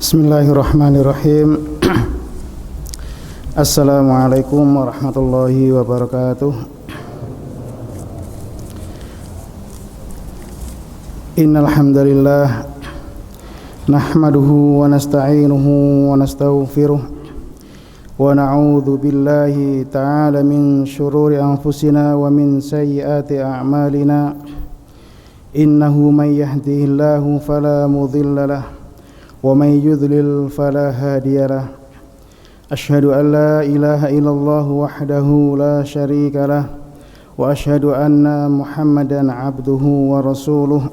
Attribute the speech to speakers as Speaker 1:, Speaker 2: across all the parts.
Speaker 1: Bismillahirrahmanirrahim. Assalamualaikum warahmatullahi wabarakatuh. Innal hamdalillah nahmaduhu wa nasta'inuhu wa nastaghfiruh wa na'udzu billahi ta'ala min shururi anfusina wa min sayyiati a'malina. Innahu man yahdihillahu fala mudilla lahu wa man yudlil fala hadiya lahu. Asyhadu an la ilaha illallah wahdahu la syarika lah wa asyhadu anna Muhammadan abduhu wa rasuluh.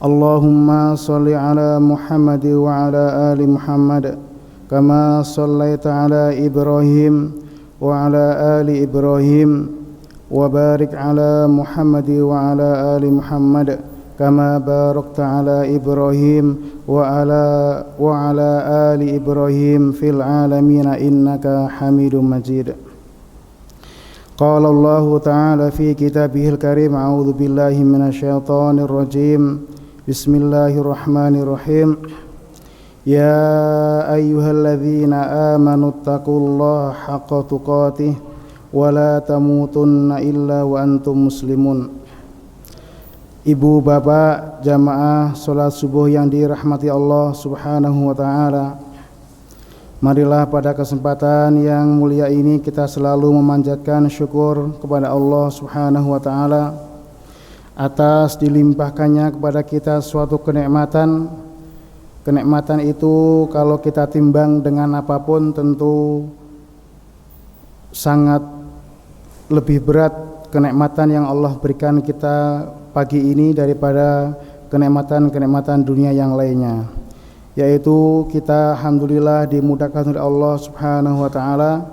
Speaker 1: Allahumma shalli ala Muhammad wa ala ali Muhammad kama shallaita ala Ibrahim wa ala ali Ibrahim wa barik ala Muhammad wa ala ali Muhammad kama barakta ala Ibrahim wa ala ali Ibrahim fil alamin innaka Hamidum Majid. Qala Allah ta'ala fi kitabihil karim, a'udzu billahi minasyaitonir rajim. Bismillahirrahmanirrahim. Ya ayyuhalladzina amanu taqullaha haqqa tuqatih wa la tamutunna illa wa antum muslimun. Ibu bapak jamaah salat subuh yang dirahmati Allah Subhanahu wa taala, marilah pada kesempatan yang mulia ini kita selalu memanjatkan syukur kepada Allah Subhanahu wa taala atas dilimpahkannya kepada kita suatu kenikmatan. Kenikmatan itu kalau kita timbang dengan apapun tentu sangat lebih berat kenikmatan yang Allah berikan kita pagi ini daripada kenikmatan-kenikmatan dunia yang lainnya, yaitu kita alhamdulillah dimudahkan oleh Allah Subhanahu wa taala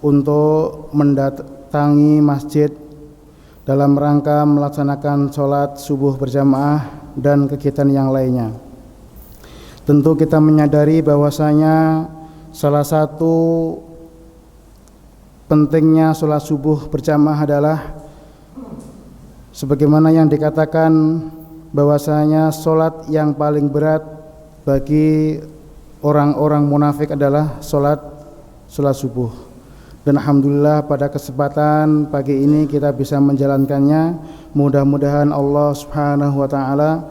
Speaker 1: untuk mendatangi masjid dalam rangka melaksanakan sholat subuh berjamaah dan kegiatan yang lainnya. Tentu kita menyadari bahwasanya salah satu pentingnya sholat subuh berjamaah adalah sebagaimana yang dikatakan bahwasanya sholat yang paling berat bagi orang-orang munafik adalah sholat subuh. Dan alhamdulillah pada kesempatan pagi ini kita bisa menjalankannya. Mudah-mudahan Allah Subhanahu wa taala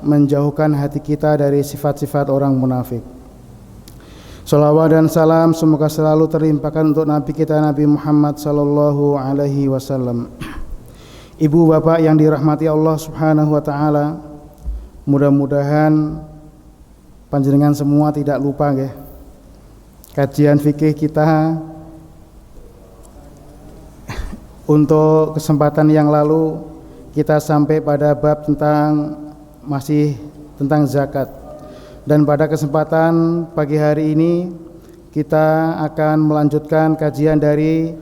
Speaker 1: menjauhkan hati kita dari sifat-sifat orang munafik. Shalawat dan salam semoga selalu terlimpahkan untuk Nabi kita Nabi Muhammad sallallahu alaihi wasallam. Ibu bapak yang dirahmati Allah Subhanahu wa taala, mudah-mudahan panjenengan semua tidak lupa nggih. Kajian fikih kita untuk kesempatan yang lalu kita sampai pada bab masih tentang zakat. Dan pada kesempatan pagi hari ini kita akan melanjutkan kajian dari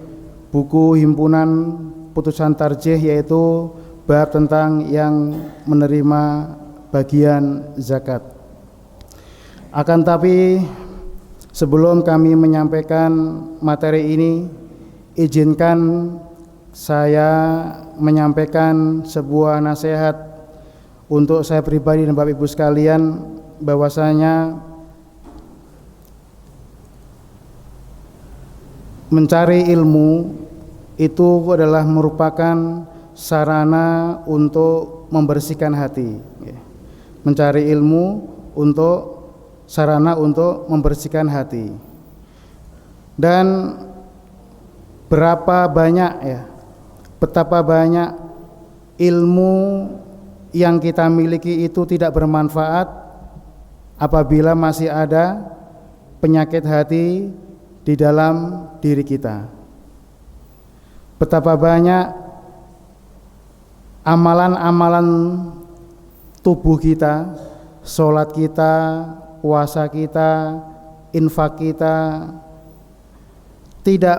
Speaker 1: buku himpunan putusan tarjih, yaitu bab tentang yang menerima bagian zakat. Akan tapi sebelum kami menyampaikan materi ini, izinkan saya menyampaikan sebuah nasihat untuk saya pribadi dan Bapak Ibu sekalian, bahwasanya mencari ilmu itu adalah merupakan sarana untuk membersihkan hati. Mencari ilmu untuk sarana untuk membersihkan hati. Dan betapa banyak ilmu yang kita miliki itu tidak bermanfaat apabila masih ada penyakit hati di dalam diri kita. Betapa banyak amalan-amalan tubuh kita, sholat kita, puasa kita, infak kita tidak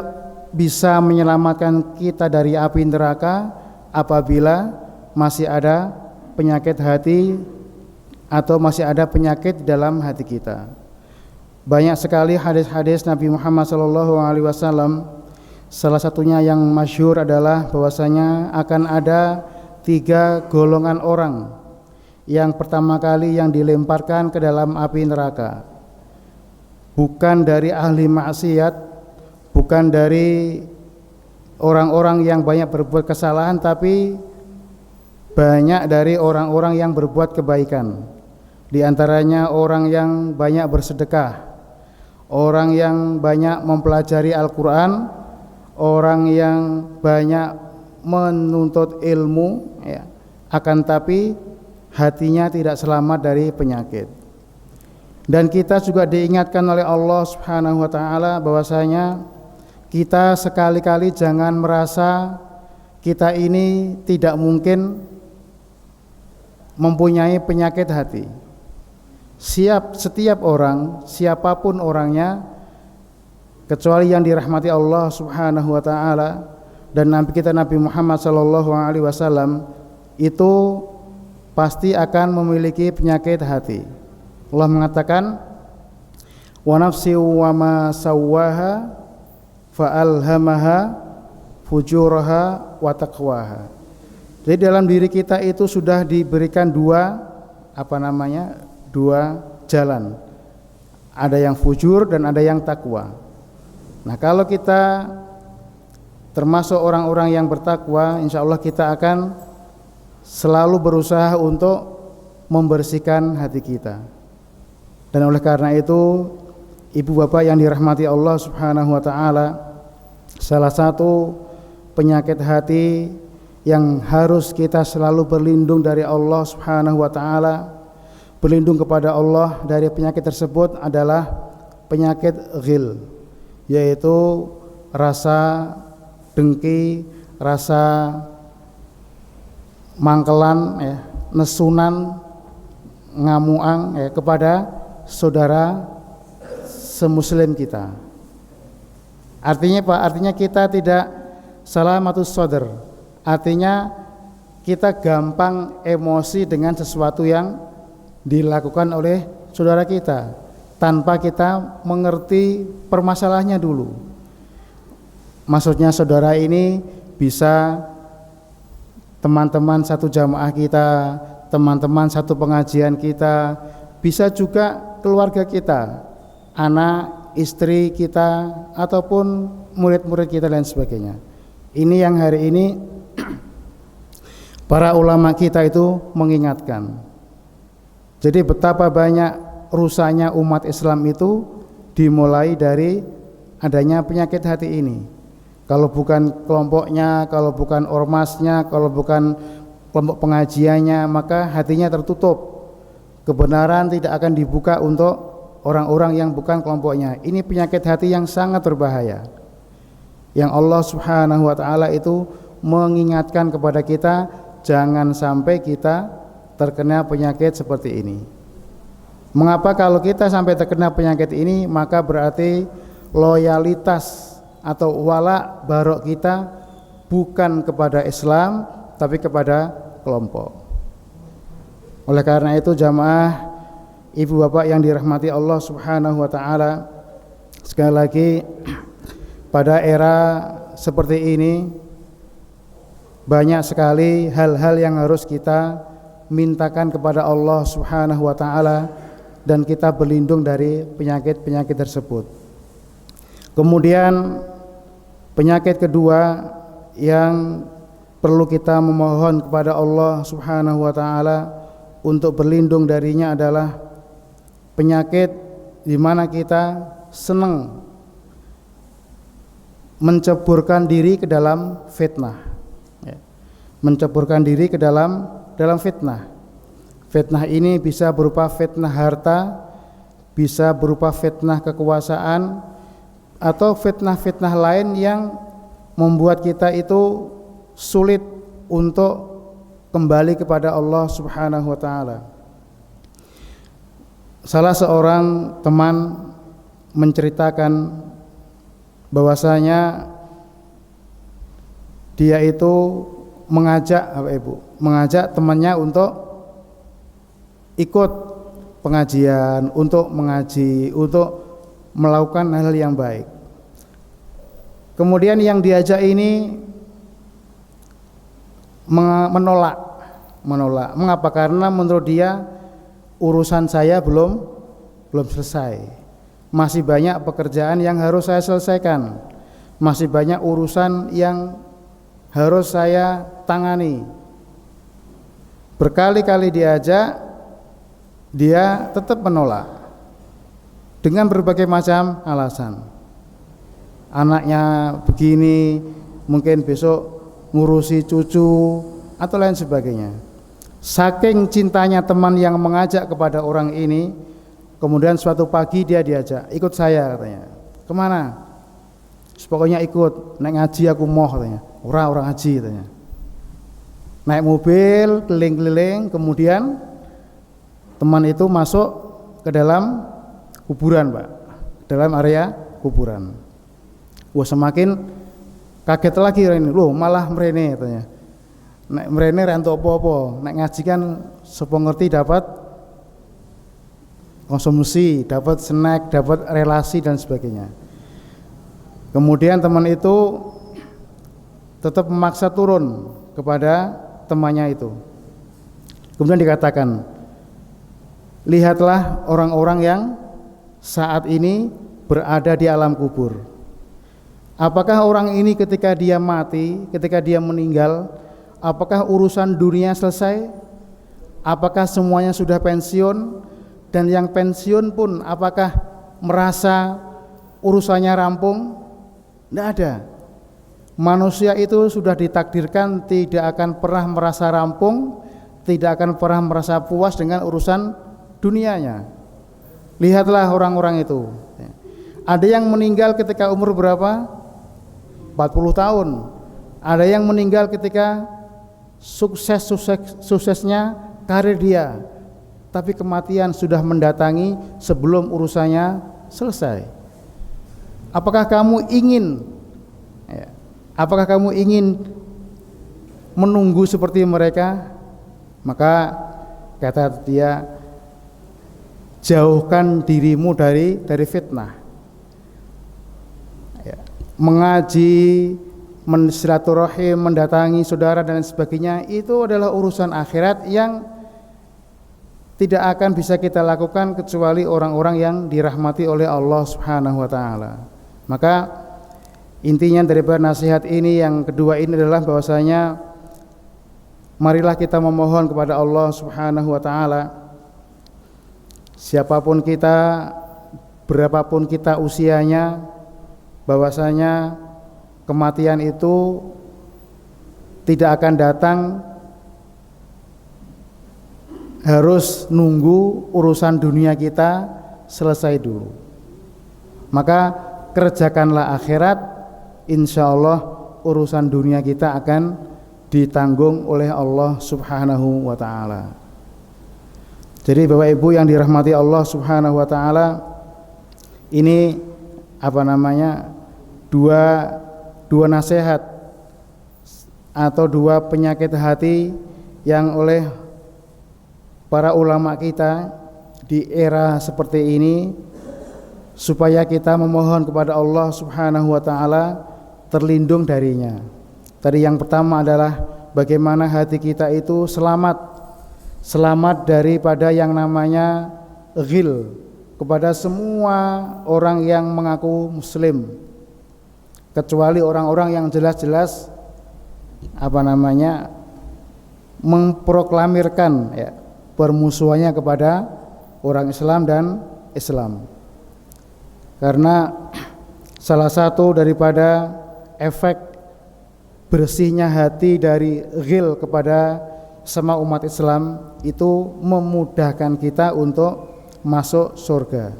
Speaker 1: bisa menyelamatkan kita dari api neraka apabila masih ada penyakit hati atau masih ada penyakit dalam hati kita. Banyak sekali hadis-hadis Nabi Muhammad SAW. Salah satunya yang masyhur adalah bahwasanya akan ada 3 golongan orang yang pertama kali yang dilemparkan ke dalam api neraka. Bukan dari ahli maksiat, bukan dari orang-orang yang banyak berbuat kesalahan, tapi banyak dari orang-orang yang berbuat kebaikan. Di antaranya orang yang banyak bersedekah, orang yang banyak mempelajari Al-Quran, orang yang banyak menuntut ilmu, ya. Akan tapi hatinya tidak selamat dari penyakit. Dan kita juga diingatkan oleh Allah Subhanahu wa taala bahwasanya kita sekali-kali jangan merasa kita ini tidak mungkin mempunyai penyakit hati. Setiap orang, siapapun orangnya, kecuali yang dirahmati Allah Subhanahu wa taala dan Nabi kita Nabi Muhammad sallallahu alaihi wasallam, itu pasti akan memiliki penyakit hati. Allah mengatakan, wa nafsi wa ma sawwaha fa'alhamaha fujuraha wa taqwaha. Jadi dalam diri kita itu sudah diberikan dua jalan. Ada yang fujur dan ada yang takwa. Nah, kalau kita termasuk orang-orang yang bertakwa, insya Allah kita akan selalu berusaha untuk membersihkan hati kita. Dan oleh karena itu, ibu bapak yang dirahmati Allah Subhanahu wa taala, salah satu penyakit hati yang harus kita selalu berlindung dari Allah Subhanahu wa taala, berlindung kepada Allah dari penyakit tersebut adalah penyakit ghil, yaitu rasa dengki, rasa mangkelan, ya, nesunan, ngamuang, ya, kepada saudara semuslim kita. Artinya apa? Artinya kita tidak salamatus sadr. Artinya kita gampang emosi dengan sesuatu yang dilakukan oleh saudara kita tanpa kita mengerti permasalahannya dulu. Maksudnya saudara ini bisa teman-teman satu jamaah kita, teman-teman satu pengajian kita, bisa juga keluarga kita, anak, istri kita, ataupun murid-murid kita dan sebagainya. Ini yang hari ini para ulama kita itu mengingatkan. Jadi betapa banyak rusaknya umat Islam itu dimulai dari adanya penyakit hati ini. Kalau bukan kelompoknya, kalau bukan ormasnya, kalau bukan kelompok pengajiannya, maka hatinya tertutup. Kebenaran tidak akan dibuka untuk orang-orang yang bukan kelompoknya. Ini penyakit hati yang sangat berbahaya, yang Allah Subhanahu wa taala itu mengingatkan kepada kita, jangan sampai kita terkena penyakit seperti ini. Mengapa? Kalau kita sampai terkena penyakit ini, maka berarti loyalitas atau wala barok kita bukan kepada Islam tapi kepada kelompok. Oleh karena itu jamaah, ibu bapak yang dirahmati Allah Subhanahu wa taala, sekali lagi pada era seperti ini banyak sekali hal-hal yang harus kita mintakan kepada Allah Subhanahu wa taala dan kita berlindung dari penyakit-penyakit tersebut. Kemudian penyakit kedua yang perlu kita memohon kepada Allah Subhanahu wa taala untuk berlindung darinya adalah penyakit di mana kita senang menceburkan diri ke dalam fitnah, ya. Menceburkan diri ke dalam fitnah. Fitnah ini bisa berupa fitnah harta, bisa berupa fitnah kekuasaan, atau fitnah-fitnah lain yang membuat kita itu sulit untuk kembali kepada Allah Subhanahu wa taala. Salah seorang teman menceritakan bahwasanya dia itu mengajak temannya untuk ikut pengajian, untuk mengaji, untuk melakukan hal yang baik. Kemudian yang diajak ini menolak, menolak. Mengapa? Karena menurut dia urusan saya belum selesai. Masih banyak pekerjaan yang harus saya selesaikan. Masih banyak urusan yang harus saya tangani. Berkali-kali diajak, dia tetap menolak dengan berbagai macam alasan. Anaknya begini, mungkin besok ngurusi cucu atau lain sebagainya. Saking cintanya teman yang mengajak kepada orang ini, kemudian suatu pagi dia diajak, ikut saya katanya. Kemana? Pokoknya ikut, naik ngaji aku mau katanya. Orang ngaji katanya. Naik mobil keliling-keliling, kemudian teman itu masuk ke dalam kuburan, Pak, dalam area kuburan. Wah, semakin kaget lagi ini, loh malah mrene katanya. Nek mrene ra entuk apa-apa, nek ngaji kan sapa ngerti dapat konsumsi, dapat snack, dapat relasi dan sebagainya. Kemudian teman itu tetap memaksa turun kepada temannya itu. Kemudian dikatakan, lihatlah orang-orang yang saat ini berada di alam kubur. Apakah orang ini ketika dia mati, ketika dia meninggal, apakah urusan dunia selesai? Apakah semuanya sudah pensiun? Dan yang pensiun pun apakah merasa urusannya rampung? Tidak ada. Manusia itu sudah ditakdirkan tidak akan pernah merasa rampung, tidak akan pernah merasa puas dengan urusan dunianya. Lihatlah orang-orang itu. Ada yang meninggal ketika umur berapa? 40 tahun. Ada yang meninggal ketika suksesnya karir dia, tapi kematian sudah mendatangi sebelum urusannya selesai. Apakah kamu ingin menunggu seperti mereka? Maka kata dia, jauhkan dirimu dari fitnah. Mengaji, mensilaturahim, mendatangi saudara dan sebagainya, itu adalah urusan akhirat yang tidak akan bisa kita lakukan kecuali orang-orang yang dirahmati oleh Allah Subhanahu wa taala. Maka intinya daripada nasihat ini yang kedua ini adalah bahwasanya marilah kita memohon kepada Allah Subhanahu wa taala, siapapun kita, berapapun kita usianya, bahwasanya kematian itu tidak akan datang, harus nunggu urusan dunia kita selesai dulu. Maka kerjakanlah akhirat, insya Allah urusan dunia kita akan ditanggung oleh Allah Subhanahu wa ta'ala. Jadi Bapak Ibu yang dirahmati Allah Subhanahu wa ta'ala, ini dua nasihat atau dua penyakit hati yang oleh para ulama kita di era seperti ini, supaya kita memohon kepada Allah Subhanahu wa ta'ala terlindung darinya. Tadi yang pertama adalah bagaimana hati kita itu selamat daripada yang namanya ghil, kepada semua orang yang mengaku muslim, kecuali orang-orang yang jelas-jelas memproklamirkan permusuhannya kepada orang Islam dan Islam. Karena salah satu daripada efek bersihnya hati dari ghil kepada sama umat Islam itu memudahkan kita untuk masuk surga.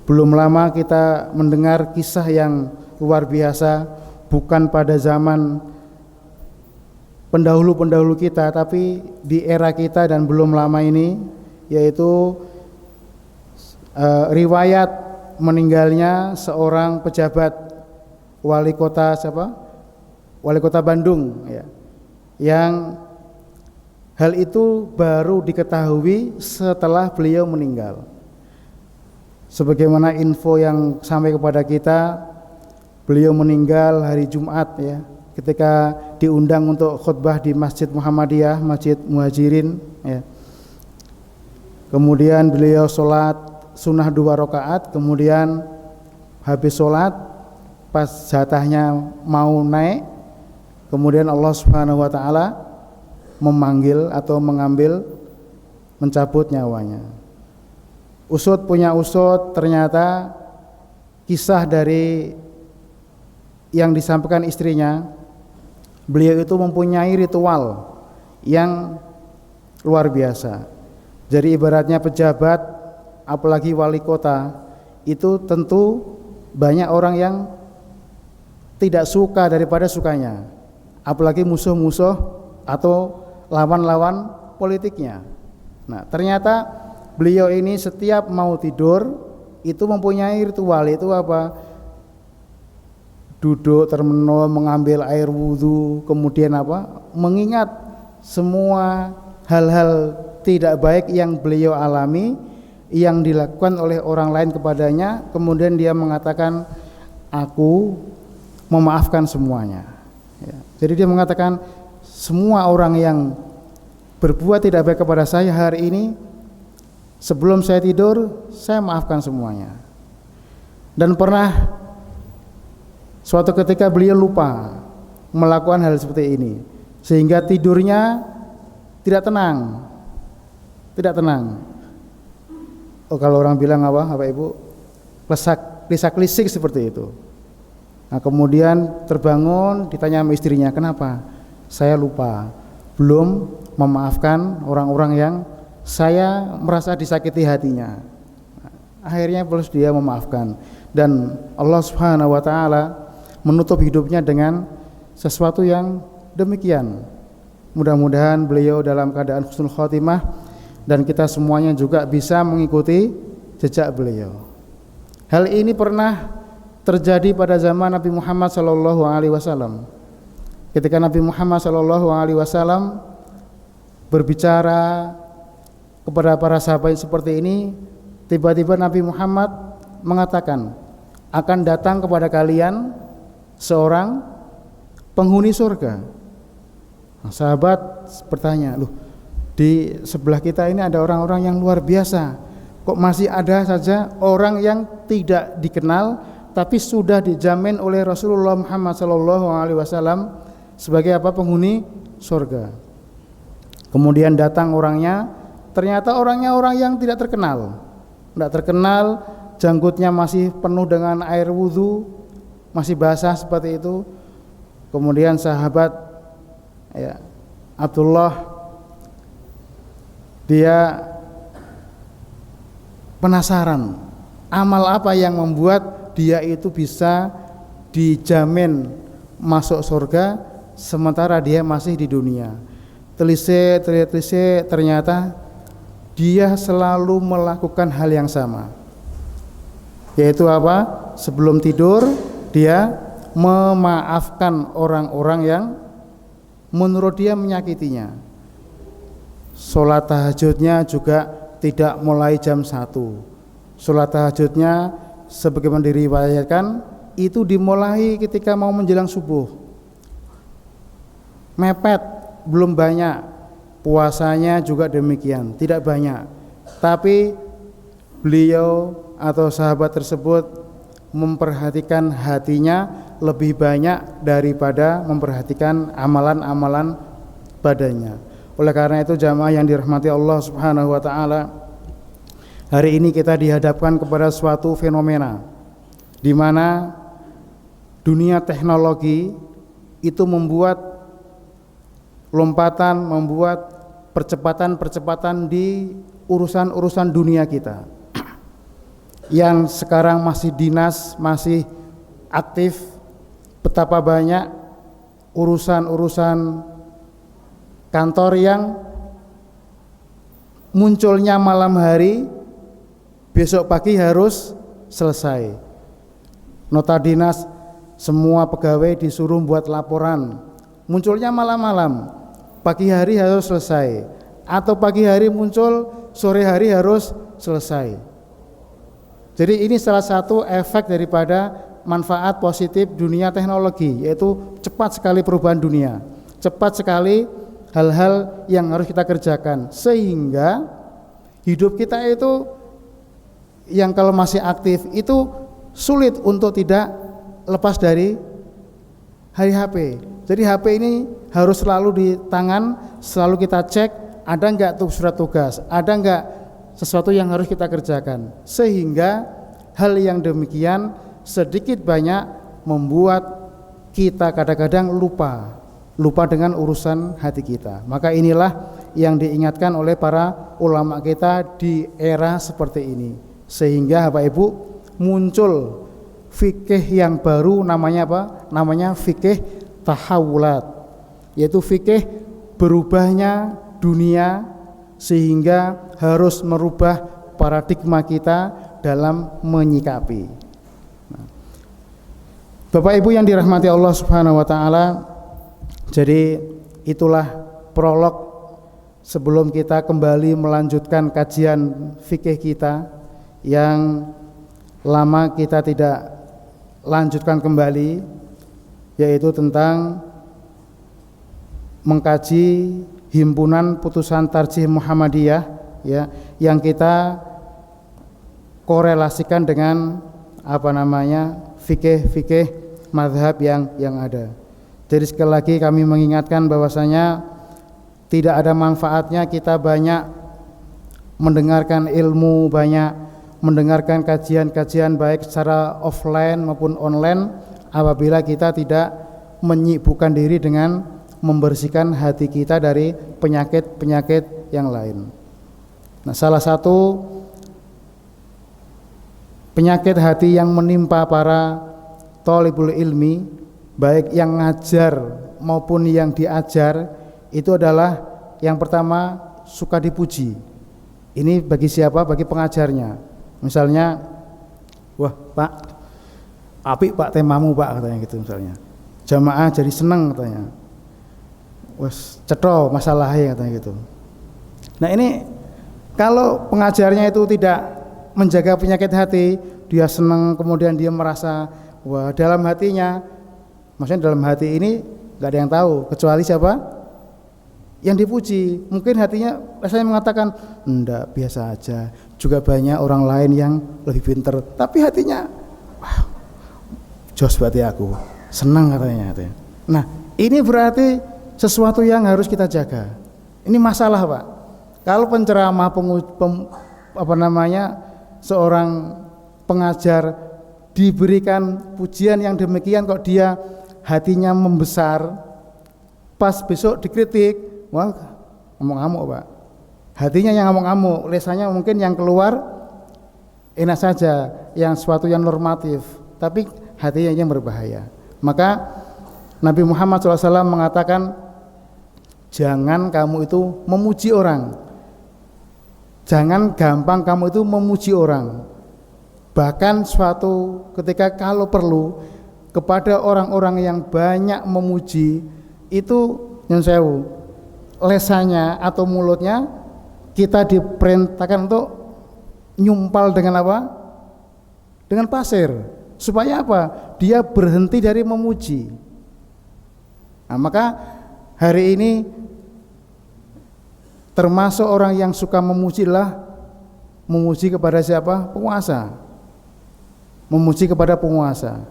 Speaker 1: Belum lama kita mendengar kisah yang luar biasa, bukan pada zaman pendahulu kita, tapi di era kita dan belum lama ini, yaitu riwayat meninggalnya seorang pejabat wali kota Bandung, yang hal itu baru diketahui setelah beliau meninggal. Sebagaimana info yang sampai kepada kita, beliau meninggal hari Jumat ketika diundang untuk khutbah di Masjid Muhammadiyah, Masjid Muhajirin ya. Kemudian beliau sholat sunnah 2 rakaat, kemudian habis sholat pas jatahnya mau naik, kemudian Allah Subhanahu wa taala memanggil atau mencabut nyawanya. Usut punya usut, ternyata kisah dari yang disampaikan istrinya, beliau itu mempunyai ritual yang luar biasa. Jadi ibaratnya pejabat, apalagi wali kota, itu tentu banyak orang yang tidak suka daripada sukanya, apalagi musuh-musuh atau lawan-lawan politiknya. Nah, ternyata beliau ini setiap mau tidur itu mempunyai ritual, itu apa? Duduk termenung, mengambil air wudhu, kemudian apa? Mengingat semua hal-hal tidak baik yang beliau alami, yang dilakukan oleh orang lain kepadanya, kemudian dia mengatakan, aku memaafkan semuanya ya. Jadi dia mengatakan, semua orang yang berbuat tidak baik kepada saya hari ini, sebelum saya tidur, saya maafkan semuanya. Dan pernah suatu ketika beliau lupa melakukan hal seperti ini, sehingga tidurnya tidak tenang. Oh, kalau orang bilang apa Ibu? Lisak-lisik seperti itu. Nah, kemudian terbangun, ditanya sama istrinya, kenapa? Saya lupa, belum memaafkan orang-orang yang saya merasa disakiti hatinya. Akhirnya terus dia memaafkan, dan Allah Subhanahu wa taala menutup hidupnya dengan sesuatu yang demikian. Mudah-mudahan beliau dalam keadaan husnul khotimah, dan kita semuanya juga bisa mengikuti jejak beliau. Hal ini pernah terjadi pada zaman Nabi Muhammad SAW. Ketika Nabi Muhammad SAW berbicara kepada para sahabat seperti ini, tiba-tiba Nabi Muhammad mengatakan, akan datang kepada kalian seorang penghuni surga. Nah, sahabat bertanya, loh, di sebelah kita ini ada orang-orang yang luar biasa, kok masih ada saja orang yang tidak dikenal tapi sudah dijamin oleh Rasulullah Muhammad SAW sebagai apa? Penghuni surga. Kemudian datang orangnya, ternyata orangnya orang yang tidak terkenal, janggutnya masih penuh dengan air wudhu, masih basah seperti itu. Kemudian sahabat ya, Abdullah, dia penasaran amal apa yang membuat dia itu bisa dijamin masuk surga sementara dia masih di dunia. Telisik, ternyata dia selalu melakukan hal yang sama, yaitu apa? Sebelum tidur dia memaafkan orang-orang yang menurut dia menyakitinya. Sholat tahajudnya juga tidak mulai jam 1. Sholat tahajudnya sebagaimana diriwayatkan itu dimulai ketika mau menjelang subuh. Mepet, belum banyak. Puasanya juga demikian, tidak banyak. Tapi beliau atau sahabat tersebut memperhatikan hatinya lebih banyak daripada memperhatikan amalan-amalan badannya. Oleh karena itu jamaah yang dirahmati Allah Subhanahu wa taala, hari ini kita dihadapkan kepada suatu fenomena di mana dunia teknologi itu membuat lompatan, membuat percepatan di urusan-urusan dunia kita. Yang sekarang masih dinas, masih aktif, betapa banyak urusan-urusan kantor yang munculnya malam hari, besok pagi harus selesai. Nota dinas, semua pegawai disuruh buat laporan, munculnya malam-malam, pagi hari harus selesai, atau pagi hari muncul, sore hari harus selesai. Jadi ini salah satu efek daripada manfaat positif dunia teknologi, yaitu cepat sekali perubahan dunia, cepat sekali hal-hal yang harus kita kerjakan, sehingga hidup kita itu yang kalau masih aktif itu sulit untuk tidak lepas dari HP. Jadi HP ini harus selalu di tangan, selalu kita cek ada enggak tuh surat tugas, ada enggak sesuatu yang harus kita kerjakan, sehingga hal yang demikian sedikit banyak membuat kita kadang-kadang lupa dengan urusan hati kita. Maka inilah yang diingatkan oleh para ulama kita di era seperti ini, sehingga Bapak Ibu muncul fikih yang baru, namanya apa? Namanya fikih tahawulat, yaitu fikih berubahnya dunia, sehingga harus merubah paradigma kita dalam menyikapi. Bapak Ibu yang dirahmati Allah Subhanahu wa taala, jadi itulah prolog sebelum kita kembali melanjutkan kajian fikih kita yang lama kita tidak lanjutkan kembali, yaitu tentang mengkaji himpunan putusan tarjih Muhammadiyah, ya, yang kita korelasikan dengan fikih mazhab yang ada. Jadi sekali lagi kami mengingatkan bahwasanya tidak ada manfaatnya kita banyak mendengarkan ilmu, banyak mendengarkan kajian-kajian baik secara offline maupun online apabila kita tidak menyibukkan diri dengan membersihkan hati kita dari penyakit-penyakit yang lain. Nah, salah satu penyakit hati yang menimpa para thalibul ilmi, baik yang ngajar maupun yang diajar, itu adalah yang pertama suka dipuji. Ini bagi siapa? Bagi pengajarnya. Misalnya, wah Pak, apik Pak temamu Pak, katanya gitu misalnya. Jamaah jadi seneng katanya. Wes cetho masalahnya katanya gitu. Nah ini kalau pengajarnya itu tidak menjaga penyakit hati, dia senang, kemudian dia merasa wah dalam hatinya, maksudnya dalam hati ini nggak ada yang tahu kecuali siapa yang dipuji. Mungkin hatinya rasanya mengatakan enggak, biasa aja, juga banyak orang lain yang lebih pintar, tapi hatinya wah jos berarti aku senang katanya. Nah ini berarti sesuatu yang harus kita jaga. Ini masalah Pak. Kalau penceramah seorang pengajar diberikan pujian yang demikian kok dia hatinya membesar, pas besok dikritik, wah ngomong-ngamuk Pak. Hatinya yang ngomong-ngamuk, lisannya mungkin yang keluar enak saja, yang sesuatu yang normatif, tapi hatinya yang berbahaya. Maka Nabi Muhammad SAW mengatakan, jangan kamu itu memuji orang, jangan gampang kamu itu memuji orang. Bahkan suatu ketika kalau perlu kepada orang-orang yang banyak memuji itu nyun sewu, lesannya atau mulutnya kita diperintahkan untuk nyumpal dengan apa? Dengan pasir. Supaya apa? Dia berhenti dari memuji. Nah, maka hari ini termasuk orang yang suka memujilah memuji kepada siapa? Penguasa. Memuji kepada penguasa.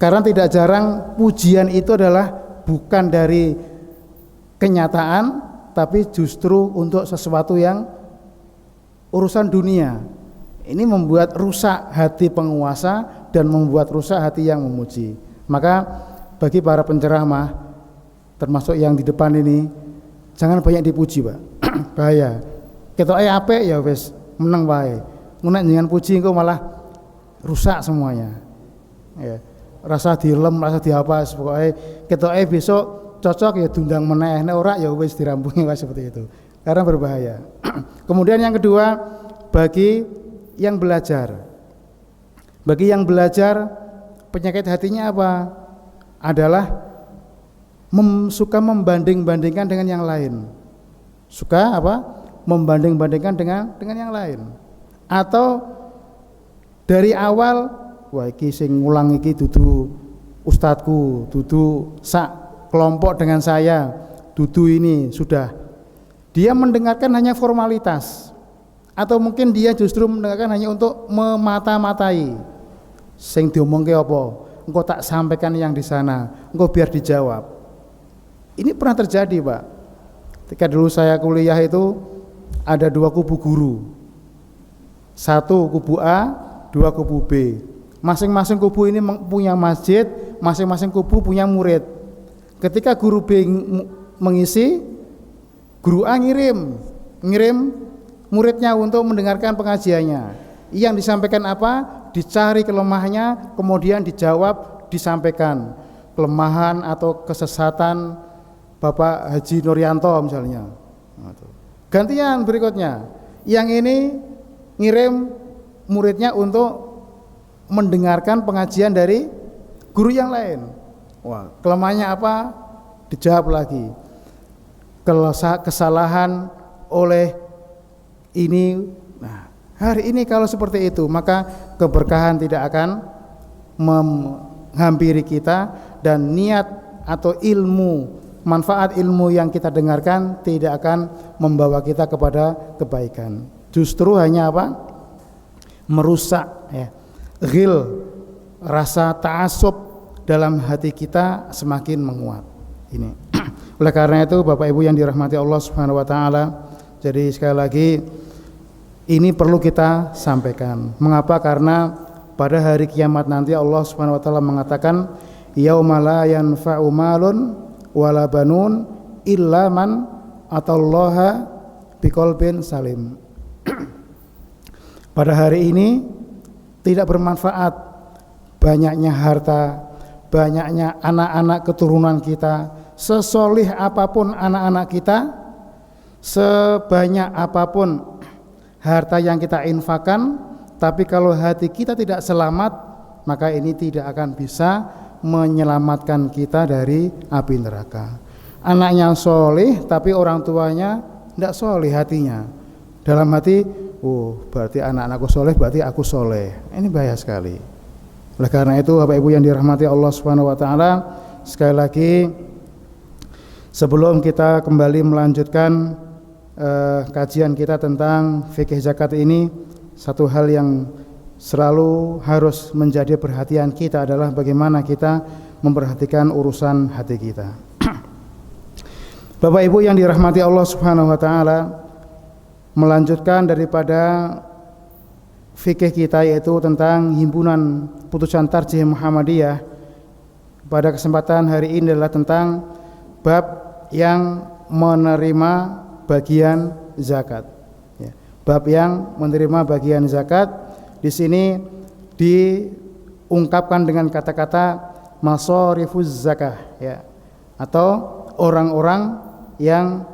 Speaker 1: Karena tidak jarang pujian itu adalah bukan dari kenyataan, tapi justru untuk sesuatu yang urusan dunia. Ini membuat rusak hati penguasa dan membuat rusak hati yang memuji. Maka bagi para penceramah, termasuk yang di depan ini, jangan banyak dipuji Pak. Bahaya. Ketoke apik ya wis meneng wae. Nek jangan puji engko malah rusak semuanya. Ya. Rasa dilem, rasa diapa, pokoknya ketoke besok cocok ya diundang meneh, nek ora ya wis dirampungi wae seperti itu. Karena berbahaya. Kemudian yang kedua, bagi yang belajar. Bagi yang belajar, penyakit hatinya apa? Adalah suka membanding-bandingkan dengan yang lain. Suka apa? Membanding-bandingkan dengan yang lain. Atau dari awal wah iki sing ngulang iki dudu ustadku, dudu sak kelompok dengan saya, dudu ini sudah. Dia mendengarkan hanya formalitas, atau mungkin dia justru mendengarkan hanya untuk memata-matai. Sing diomongke apa? Engkau tak sampaikan yang di sana, engkau biar dijawab. Ini pernah terjadi, Pak. Ketika dulu saya kuliah itu ada 2 kubu guru. 1 kubu A, 2 kubu B. Masing-masing kubu ini punya masjid, masing-masing kubu punya murid. Ketika guru B mengisi, guru A ngirim muridnya untuk mendengarkan pengajiannya. Yang disampaikan apa? Dicari kelemahannya, kemudian dijawab, disampaikan. Kelemahan atau kesesatan Bapak Haji Nuryanto misalnya. Gantian berikutnya, yang ini ngirim muridnya untuk mendengarkan pengajian dari guru yang lain. Wah, kelemahannya apa? Dijawab lagi. Kesalahan oleh ini. Nah, hari ini kalau seperti itu, maka keberkahan tidak akan menghampiri kita, dan niat atau ilmu, manfaat ilmu yang kita dengarkan tidak akan membawa kita kepada kebaikan. Justru hanya apa? Merusak ya. Ghil, rasa ta'assub dalam hati kita semakin menguat. Ini. Oleh karena itu Bapak Ibu yang dirahmati Allah Subhanahu wa taala, jadi sekali lagi ini perlu kita sampaikan. Mengapa? Karena pada hari kiamat nanti Allah Subhanahu wa taala mengatakan yauma la yanfa'u malun wala banun illa man atallaha biqalbin salim. Pada hari ini tidak bermanfaat banyaknya harta, banyaknya anak-anak keturunan kita, sesolih apapun anak-anak kita, sebanyak apapun harta yang kita infakkan, tapi kalau hati kita tidak selamat, maka ini tidak akan bisa menyelamatkan kita dari api neraka. Anaknya soleh tapi orang tuanya tidak soleh hatinya. Dalam hati, oh berarti anak-anakku soleh, berarti aku soleh. Ini bahaya sekali. Oleh karena itu Bapak Ibu yang dirahmati Allah Subhanahu wa taala, sekali lagi sebelum kita kembali melanjutkan kajian kita tentang fikih zakat ini, satu hal yang selalu harus menjadi perhatian kita adalah bagaimana kita memperhatikan urusan hati kita. Bapak Ibu yang dirahmati Allah Subhanahu wa taala, melanjutkan daripada fikih kita yaitu tentang himpunan putusan tarjih Muhammadiyah. Pada kesempatan hari ini adalah tentang bab yang menerima bagian zakat. Ya, bab yang menerima bagian zakat di sini diungkapkan dengan kata-kata masharifuz zakah, ya, atau orang-orang yang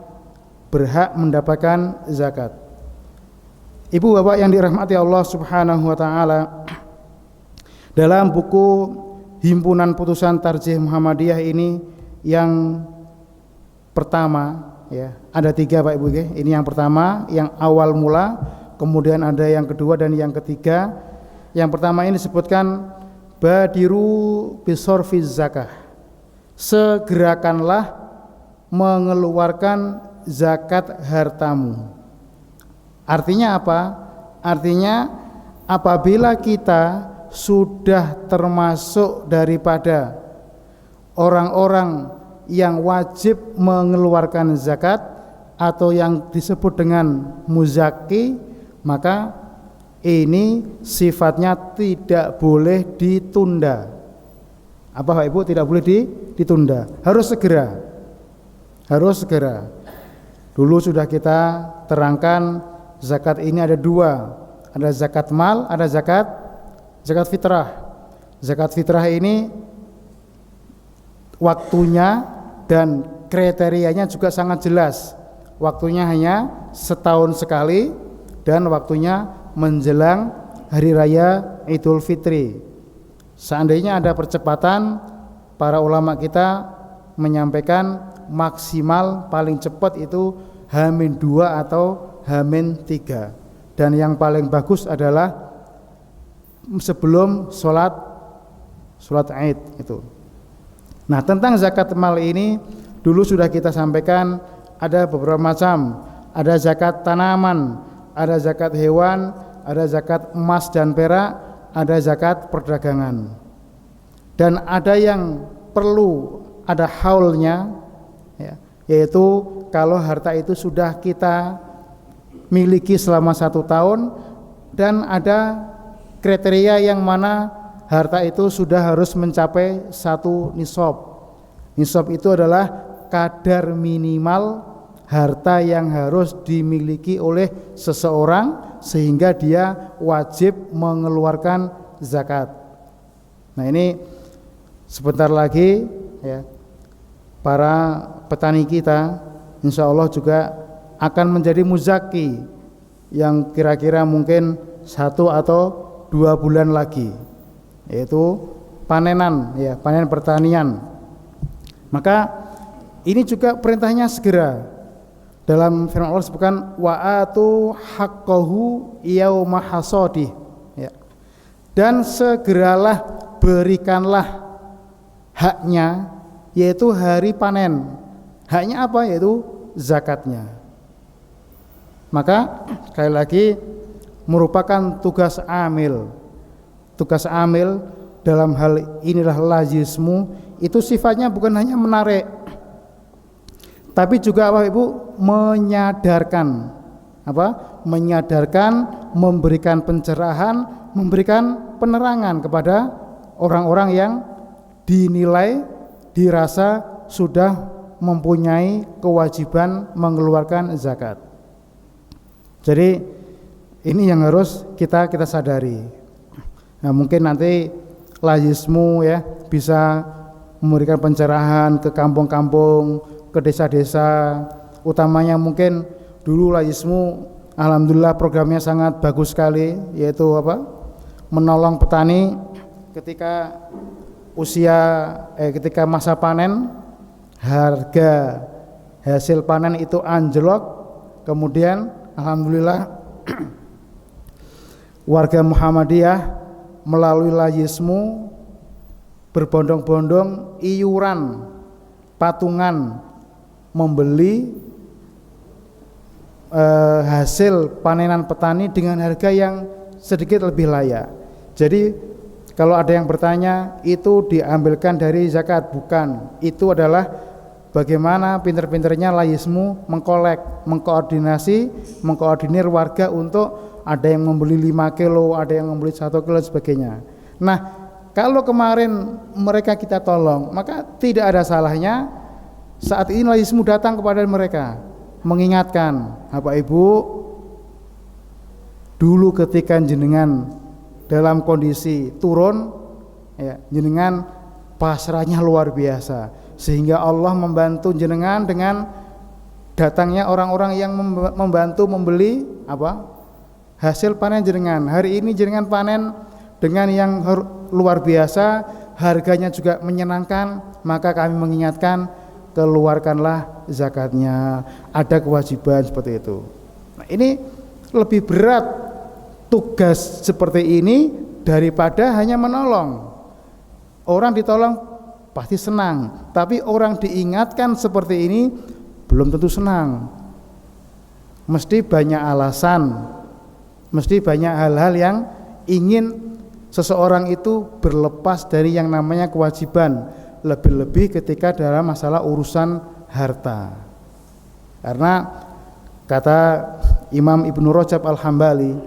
Speaker 1: berhak mendapatkan zakat. Ibu bapak yang dirahmati Allah Subhanahu wa taala, dalam buku himpunan putusan tarjih Muhammadiyah ini yang pertama, ya, ada 3 Pak Ibu ya. Ini yang pertama, yang awal mula, kemudian ada yang kedua dan yang ketiga. Yang pertama ini disebutkan badiru bisorfiz zakah, segerakanlah mengeluarkan zakat hartamu. Artinya apa? Artinya apabila kita sudah termasuk daripada orang-orang yang wajib mengeluarkan zakat atau yang disebut dengan muzaki, maka ini sifatnya tidak boleh ditunda. Apa Pak Ibu? Tidak boleh ditunda, harus segera. Harus segera. Dulu sudah kita terangkan zakat ini ada 2, ada zakat mal, ada zakat fitrah. Zakat fitrah ini waktunya dan kriterianya juga sangat jelas. Waktunya hanya setahun sekali dan waktunya menjelang hari raya Idul Fitri. Seandainya ada percepatan, para ulama kita menyampaikan maksimal paling cepat itu H-2 atau H-3. Dan yang paling bagus adalah sebelum sholat Id itu. Nah, tentang zakat mal ini dulu sudah kita sampaikan ada beberapa macam. Ada zakat tanaman, ada zakat hewan, ada zakat emas dan perak, ada zakat perdagangan. Dan ada yang perlu ada haulnya, ya, yaitu kalau harta itu sudah kita miliki selama 1 tahun, dan ada kriteria yang mana harta itu sudah harus mencapai 1 nisab. Nisab itu adalah kadar minimal harta yang harus dimiliki oleh seseorang sehingga dia wajib mengeluarkan zakat. Nah, ini sebentar lagi ya, para petani kita insya Allah juga akan menjadi muzaki yang kira-kira mungkin 1 atau 2 bulan lagi, yaitu panenan ya, panen pertanian. Maka ini juga perintahnya segera. Dalam firman Allah disebutkan wa'atu haqqahu yauma hasadih, ya. Dan segeralah berikanlah haknya, yaitu hari panen. Haknya apa? Yaitu zakatnya. Maka sekali lagi merupakan tugas amil. Tugas amil dalam hal inilah lazismu, itu sifatnya bukan hanya menarik, tapi juga apa Ibu, menyadarkan, menyadarkan, memberikan pencerahan, memberikan penerangan kepada orang-orang yang dinilai, dirasa sudah mempunyai kewajiban mengeluarkan zakat. Jadi ini yang harus kita sadari. Nah, mungkin nanti lazismu ya bisa memberikan pencerahan ke kampung-kampung, ke desa-desa, utamanya mungkin dulu lazismu alhamdulillah programnya sangat bagus sekali, yaitu menolong petani ketika ketika masa panen, harga hasil panen itu anjlok, kemudian alhamdulillah warga Muhammadiyah melalui lazismu berbondong-bondong iuran patungan membeli hasil panenan petani dengan harga yang sedikit lebih layak. Jadi kalau ada yang bertanya itu diambilkan dari zakat, bukan. Itu adalah bagaimana pinter-pinternya lazismu mengkoordinir warga untuk ada yang membeli 5 kilo, ada yang membeli 1 kilo dan sebagainya. Nah, kalau kemarin mereka kita tolong, maka tidak ada salahnya saat ini lazismu datang kepada mereka, mengingatkan, Bapak Ibu, dulu ketika jenengan dalam kondisi turun, ya, jenengan pasrahnya luar biasa, sehingga Allah membantu jenengan dengan datangnya orang-orang yang membantu membeli hasil panen jenengan. Hari ini jenengan panen dengan yang luar biasa, harganya juga menyenangkan, maka kami mengingatkan, keluarkanlah zakatnya, ada kewajiban seperti itu. Nah, ini lebih berat tugas seperti ini daripada hanya menolong. Orang ditolong pasti senang, tapi orang diingatkan seperti ini belum tentu senang. Mesti banyak alasan, mesti banyak hal-hal yang ingin seseorang itu berlepas dari yang namanya kewajiban, lebih-lebih ketika dalam masalah urusan harta. Karena kata Imam Ibnu Rajab Al-Hambali,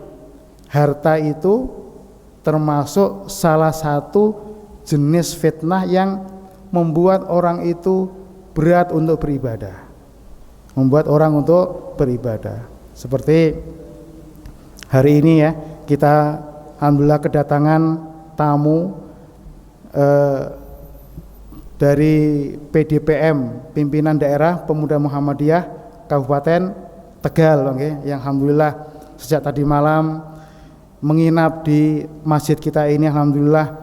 Speaker 1: harta itu termasuk salah satu jenis fitnah yang membuat orang itu berat untuk beribadah, membuat orang untuk beribadah. Seperti hari ini ya, kita alhamdulillah kedatangan tamu dari PDPM, Pimpinan Daerah Pemuda Muhammadiyah Kabupaten Tegal, yang alhamdulillah sejak tadi malam menginap di masjid kita ini. Alhamdulillah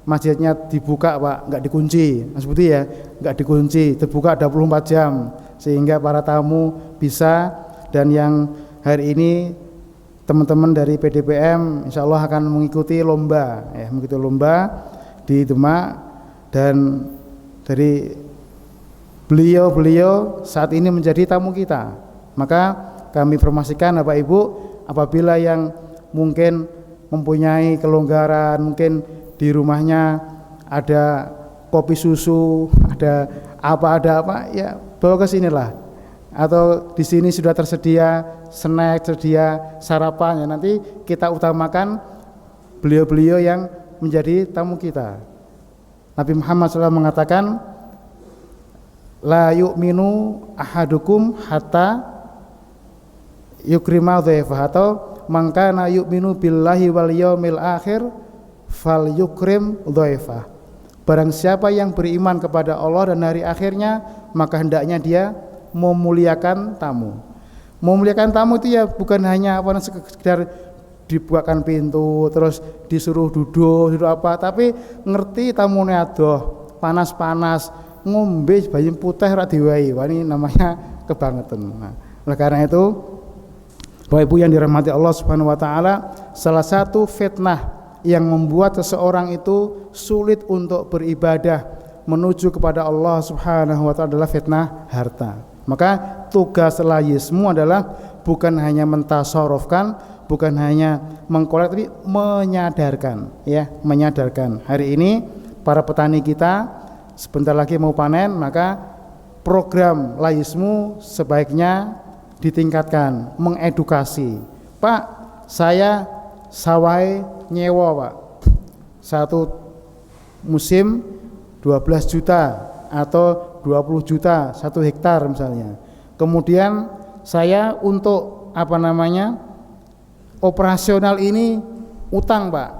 Speaker 1: masjidnya dibuka Pak, nggak dikunci, Mas Budi ya, nggak dikunci, terbuka 24 jam sehingga para tamu bisa. Dan yang hari ini teman-teman dari PDPM insya Allah akan mengikuti lomba ya, mengikuti lomba di Demak, dan dari beliau saat ini menjadi tamu kita. Maka kami informasikan Bapak Ibu, apabila yang mungkin mempunyai kelonggaran, mungkin di rumahnya ada kopi susu, ada apa ya, bawa ke sinilah. Atau di sini sudah tersedia snack, tersedia sarapan ya, nanti kita utamakan beliau-beliau yang menjadi tamu kita. Nabi Muhammad SAW mengatakan, la yu'minu ahadukum hatta yukrima dhaifah, atau man kana yu'minu billahi wal yaumil akhir fal yukrim dhaifah. Barang siapa yang beriman kepada Allah dan hari akhirnya, maka hendaknya dia memuliakan tamu. Memuliakan tamu itu ya bukan hanya sekedar dibukakan pintu terus disuruh duduk apa, tapi ngerti tamunya adoh panas-panas ngombe bayi putih ora diwai. Wah, ini namanya kebangetan. Nah, oleh karena itu Bapak Ibu yang dirahmati Allah Subhanahu wa taala, salah satu fitnah yang membuat seseorang itu sulit untuk beribadah menuju kepada Allah Subhanahu wa taala adalah fitnah harta. Maka tugas layismu adalah bukan hanya mentasarufkan, bukan hanya mengkolek, tapi menyadarkan ya, menyadarkan. Hari ini para petani kita sebentar lagi mau panen, maka program layismu sebaiknya ditingkatkan, mengedukasi. Pak, saya sawah nyewa Pak, satu musim 12 juta atau 20 juta 1 hektar misalnya. Kemudian saya untuk operasional ini utang Pak,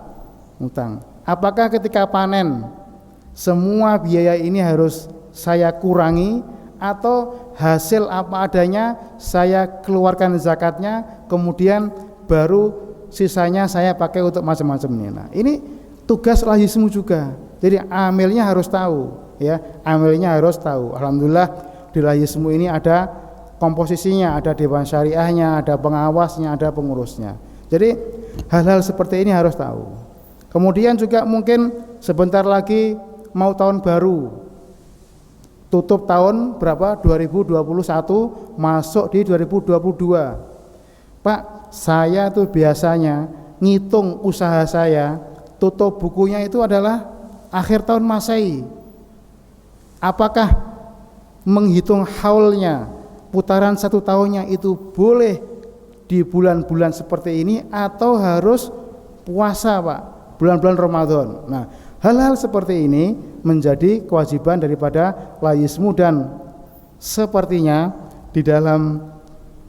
Speaker 1: utang. Apakah ketika panen semua biaya ini harus saya kurangi, atau hasil apa adanya saya keluarkan zakatnya, kemudian baru sisanya saya pakai untuk macam-macam ini. Nah, ini tugas layismu juga. Jadi amilnya harus tahu ya, amilnya harus tahu. Alhamdulillah di layismu ini ada komposisinya, ada dewan syariahnya, ada pengawasnya, ada pengurusnya. Jadi hal-hal seperti ini harus tahu. Kemudian juga mungkin sebentar lagi mau tahun baru, tutup tahun berapa? 2021, masuk di 2022. Pak, saya tuh biasanya ngitung usaha saya, tutup bukunya itu adalah akhir tahun Masehi. Apakah menghitung haulnya, putaran 1 tahunnya itu boleh di bulan-bulan seperti ini, atau harus puasa Pak, bulan-bulan Ramadan? Nah, hal-hal seperti ini menjadi kewajiban daripada layismu, dan sepertinya di dalam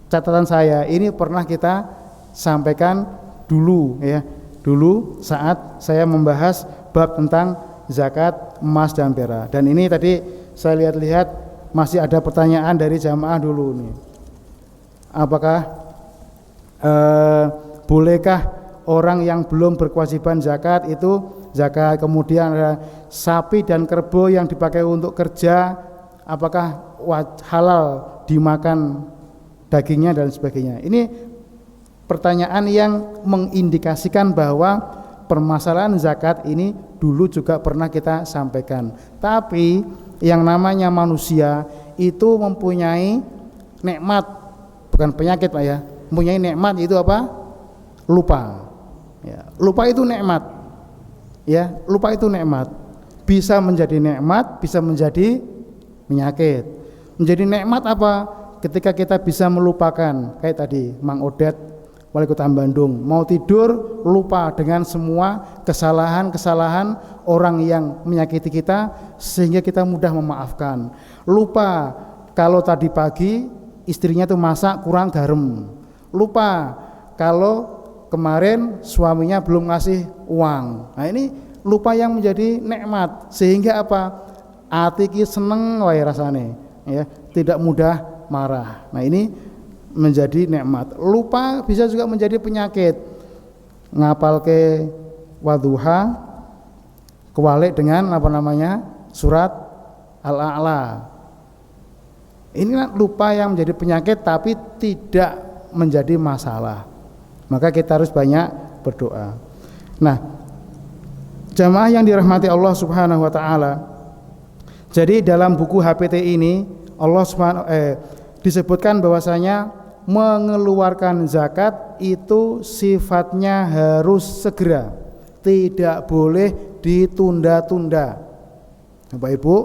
Speaker 1: catatan saya ini pernah kita sampaikan dulu ya, dulu saat saya membahas bab tentang zakat emas dan perak. Dan ini tadi saya lihat-lihat masih ada pertanyaan dari jamaah dulu nih. Apakah bolehkah orang yang belum berkewajiban zakat itu zakat? Kemudian ada sapi dan kerbau yang dipakai untuk kerja, apakah halal dimakan dagingnya dan sebagainya. Ini pertanyaan yang mengindikasikan bahwa permasalahan zakat ini dulu juga pernah kita sampaikan. Tapi yang namanya manusia itu mempunyai nikmat, bukan penyakit Pak ya, mempunyai nikmat itu apa? Lupa ya, lupa itu nikmat ya, lupa itu nikmat. Bisa menjadi nikmat, bisa menjadi penyakit. Menjadi nikmat apa? Ketika kita bisa melupakan, kayak tadi Mang Odet wali kota Bandung, mau tidur lupa dengan semua kesalahan-kesalahan orang yang menyakiti kita, sehingga kita mudah memaafkan. Lupa kalau tadi pagi istrinya tuh masak kurang garam. Lupa kalau kemarin suaminya belum ngasih uang. Nah, ini lupa yang menjadi nikmat, sehingga apa? Ati ki seneng wae rasane ya, tidak mudah marah. Nah, ini menjadi nikmat. Lupa bisa juga menjadi penyakit. Ngapalke wadduha kewalik dengan surat Al-A'la. Ini lupa yang menjadi penyakit tapi tidak menjadi masalah. Maka kita harus banyak berdoa. Nah, jamaah yang dirahmati Allah Subhanahu wa taala. Jadi dalam buku HPT ini Allah disebutkan bahwasanya mengeluarkan zakat itu sifatnya harus segera, tidak boleh ditunda-tunda. Bapak Ibu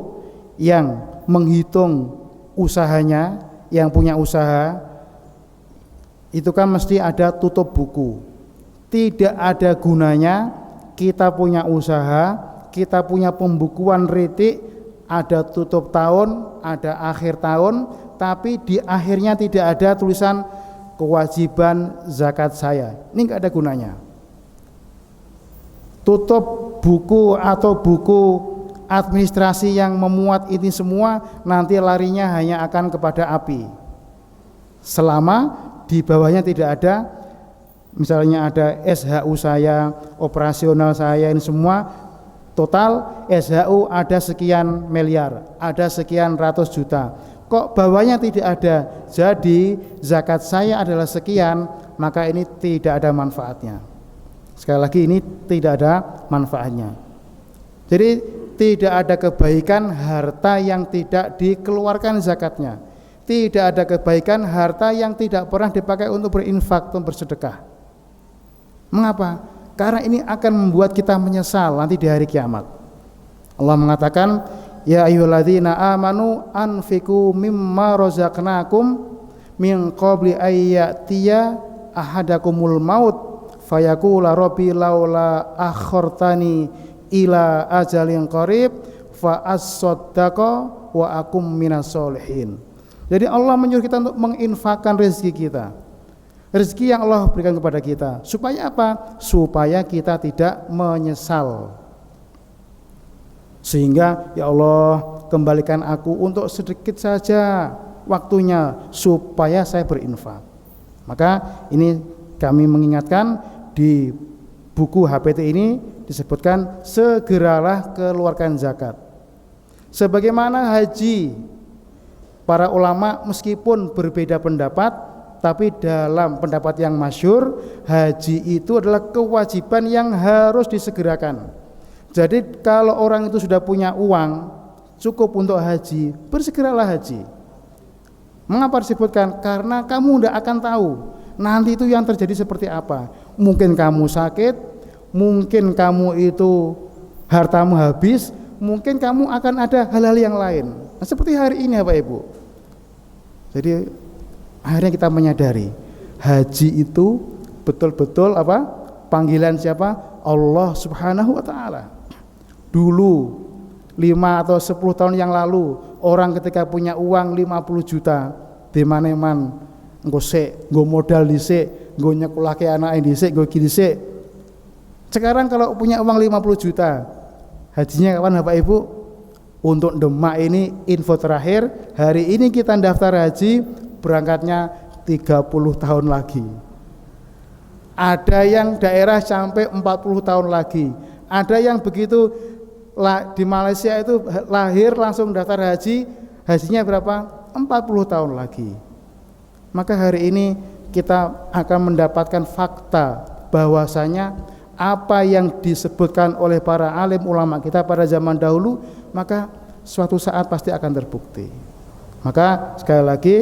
Speaker 1: yang menghitung usahanya, yang punya usaha itu kan mesti ada tutup buku. Tidak ada gunanya kita punya usaha, kita punya pembukuan retik, ada tutup tahun, ada akhir tahun, tapi di akhirnya tidak ada tulisan kewajiban zakat saya. Ini enggak ada gunanya. Tutup buku atau buku administrasi yang memuat ini semua nanti larinya hanya akan kepada api. Selama di bawahnya tidak ada, misalnya ada SHU saya, operasional saya, ini semua total SHU ada sekian miliar, ada sekian ratus juta. Kok bawahnya tidak ada? Jadi zakat saya adalah sekian, maka ini tidak ada manfaatnya. Sekali lagi ini tidak ada manfaatnya. Jadi tidak ada kebaikan harta yang tidak dikeluarkan zakatnya. Tidak ada kebaikan harta yang tidak pernah dipakai untuk berinfak, untuk bersedekah. Mengapa? Karena ini akan membuat kita menyesal nanti di hari kiamat. Allah mengatakan, ya ayyuhalladzina amanu anfiqu mimma razaqnakum min qabli ayyatiya ahadakumul maut fayaqula rabbi laula akhartani ila ajalin qarib fa as-saddaqa wa akum minas solihin. Jadi Allah menyuruh kita untuk menginfakkan rezeki kita, rezeki yang Allah berikan kepada kita. Supaya apa? Supaya kita tidak menyesal. Sehingga ya Allah kembalikan aku untuk sedikit saja waktunya supaya saya berinfak. Maka ini kami mengingatkan di buku HPT ini disebutkan segeralah keluarkan zakat. Sebagaimana haji, para ulama meskipun berbeda pendapat, tapi dalam pendapat yang masyhur, haji itu adalah kewajiban yang harus disegerakan. Jadi kalau orang itu sudah punya uang cukup untuk haji, bersegeralah haji. Mengapa disebutkan? Karena kamu tidak akan tahu nanti itu yang terjadi seperti apa. Mungkin kamu sakit, mungkin kamu itu hartamu habis, mungkin kamu akan ada hal-hal yang lain. Nah, seperti hari ini Bapak Ibu. Jadi akhirnya kita menyadari haji itu betul-betul apa? Panggilan siapa? Allah Subhanahu wa taala. Dulu 5 atau 10 tahun yang lalu, orang ketika punya uang 50 juta, di mana-mana engko sik, nggo modal dhisik, nggo nyekolahke anake dhisik, nggo iki dhisik. Sekarang kalau punya uang 50 juta, hajinya kapan Bapak Ibu? Untuk Demak ini info terakhir, hari ini kita daftar haji, berangkatnya 30 tahun lagi. Ada yang daerah sampai 40 tahun lagi. Ada yang begitu di Malaysia itu lahir langsung daftar haji, hajinya berapa? 40 tahun lagi. Maka hari ini kita akan mendapatkan fakta bahwasanya apa yang disebutkan oleh para alim ulama kita pada zaman dahulu, maka suatu saat pasti akan terbukti. Maka sekali lagi,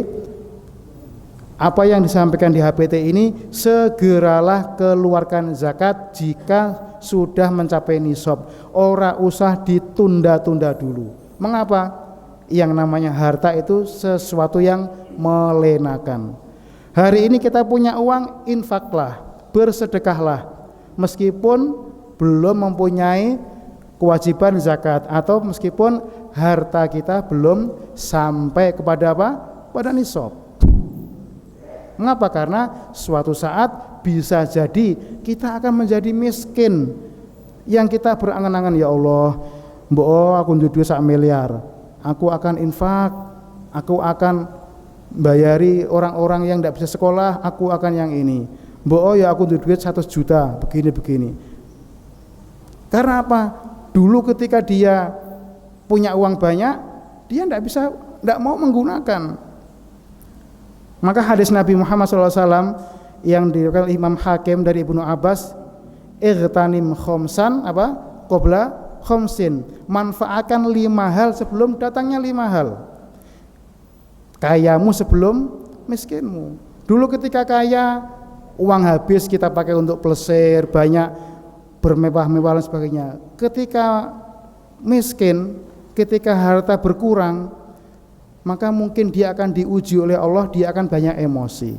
Speaker 1: apa yang disampaikan di HPT ini, segeralah keluarkan zakat jika sudah mencapai nisab. Ora usah ditunda-tunda dulu. Mengapa? Yang namanya harta itu sesuatu yang melenakan. Hari ini kita punya uang, infaklah, bersedekahlah. Meskipun belum mempunyai kewajiban zakat, atau meskipun harta kita belum sampai kepada apa? Pada nisab. Mengapa? Karena suatu saat bisa jadi kita akan menjadi miskin. Yang kita berangan-angan, ya Allah, mbok aku duwe duit 1 miliar, aku akan infak, aku akan bayari orang-orang yang tidak bisa sekolah, aku akan yang ini. Mbok ya aku duit 100 juta, begini-begini. Karena apa? Dulu ketika dia punya uang banyak, dia tidak mau menggunakan. Maka hadis Nabi Muhammad SAW yang diriwayatkan Imam Hakim dari Ibnu Abbas, igtanim khomsan qabla khomsin, manfaatkan 5 hal sebelum datangnya 5 hal. Kayamu sebelum miskinmu. Dulu ketika kaya, uang habis kita pakai untuk plesir, banyak bermewah-mewah dan sebagainya. Ketika miskin, ketika harta berkurang, maka mungkin dia akan diuji oleh Allah, dia akan banyak emosi.